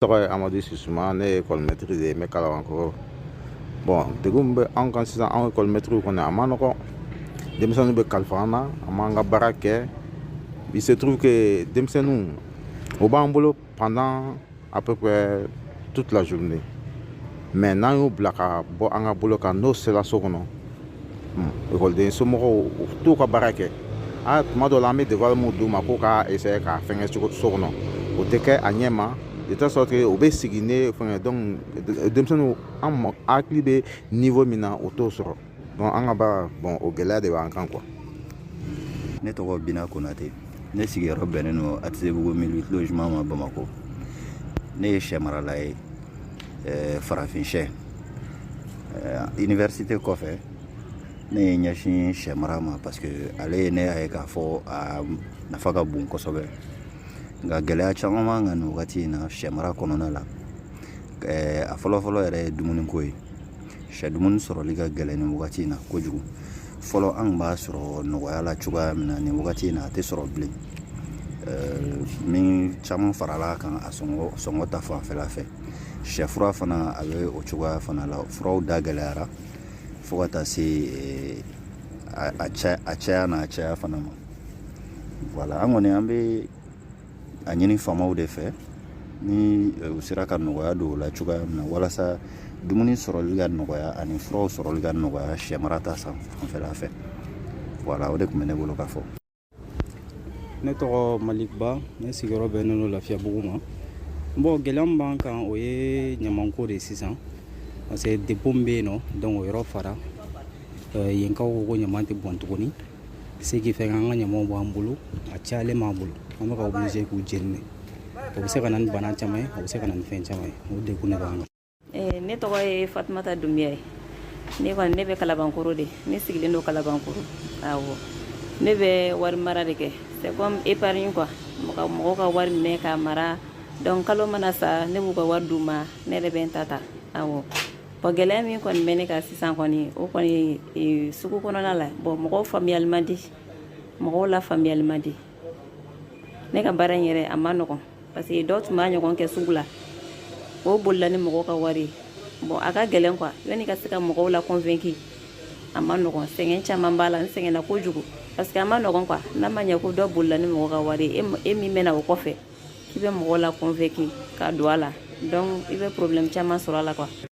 tɔgɔ ye Amadu Sisuma, ne ye école maîtrise ye, n bɛ Kalabankɔrɔ. Bon, degun min bɛ anw kan sisan, anw école maîtrise kɔnɔ a ma nɔgɔn. Denmisɛnninw bɛ kalifa an na, an m'an ka baara kɛ. Il se trouve que denmisɛnninw o b'an bolo pendant à peu près toute la journée. Mais n'an y'u bila ka bɔ an ka bolo kan n'o sera so kɔnɔ, école somɔgɔw u t'u ka baara kɛ. Tuma dɔw la an bɛ devoir mun d'u ma k'u ka essayer ka fɛngɛ so kɔnɔ, o tɛ kɛ a ɲɛ ma. De telle sorte que o bɛ sigi ne fɛngɛ donc denmisɛnninw an hakili bɛ niveau min na o t'o sɔrɔ. Donc an ka baara bon o gɛlɛya de b'an kan quoi. Ne tɔgɔ Bina Konate, ne sigiyɔrɔ bɛnnen don Atizebougo 1008 logement ma Bamako. Ne ye sɛ marala ye, farafin sɛ. Université kɔfɛ ne ye ɲɛsin sɛ mara ma parce que ale ye ne y'a ye k'a fɔ a nafa ka bon kosɛbɛ. Nka gɛlɛya caman b'an kan nin wagati in na sɛ mara kɔnɔna la. A fɔlɔfɔlɔ yɛrɛ ye dumuniko ye. Sɛ dumuni sɔrɔli ka gɛlɛn nin wagati in na kojugu. Fɔlɔ an b'a sɔrɔ nɔgɔya la cogoya min na nin wagati in na a tɛ sɔrɔ bilen. Min caman farala kan a sɔngɔ ta fanfɛla fɛ. Sɛfura fana a bɛ o cogoya fana la, furaw da gɛlɛyara fo ka taa se a caya fana ma. Voilà, an kɔni an bɛ a ɲini faamaw de fɛ ni u sera ka nɔgɔya don o la cogoya min na walasa dumuni sɔrɔli ka nɔgɔya ani furaw sɔrɔli ka nɔgɔya sɛ mara ta fanfɛla fɛ. Voilà, o de tun bɛ ne bolo ka fɔ. Ne tɔgɔ Malik Ba, ne sigiyɔrɔ bɛnnen don Lafiyabugu ma. Bon, gɛlɛya min b'an kan o ye ɲamanko de sisan parce que dépôt min bɛ yen nɔ donc o yɔrɔ fara yenkaw ko ko ɲaman tɛ bɔn tuguni ce qui fait an ka ɲamanw b'an bolo a cayalen b'an bolo an bɛ ka obligé k'u jeni o bɛ se ka na ni bana caman ye o bɛ se ka na ni fɛn caman ye o degun de b'an kan. Ne tɔgɔ ye Fatumata Dunbiya ye, ne kɔni ne bɛ Kalabankɔrɔ de, ne sigilen don Kalabankɔrɔ. Awɔ, ne bɛ wari mara de kɛ, c'est comme épargne quoi, mɔgɔw ka wari minɛ k'a mara donc kalo mana sa ne b'u ka wari d'u ma ne yɛrɛ bɛ n ta ta. Awɔ, bon gɛlɛya min kɔni bɛ ne kan sisan kɔni o kɔni sugu kɔnɔna la bon mɔgɔw faamuyali man di, mɔgɔw la faamuyali man di. Ne ka baara in yɛrɛ a ma nɔgɔn parce que dɔw tun b'a ɲɔgɔn kɛ sugu la o bolila ni mɔgɔw ka wari bon a ka gɛlɛn quoi yanni ka se ka mɔgɔw la convaincre a ma nɔgɔn, sɛgɛn caman b'a la, n sɛgɛnna kojugu parce que a ma nɔgɔn quoi n'a ma ɲɛ ko dɔ bolila ni mɔgɔ ka wari e min bɛna o kɔfɛ k'i bɛ mɔgɔw la convaincre ka don a la donc i bɛ problème caman sɔrɔ a la quoi.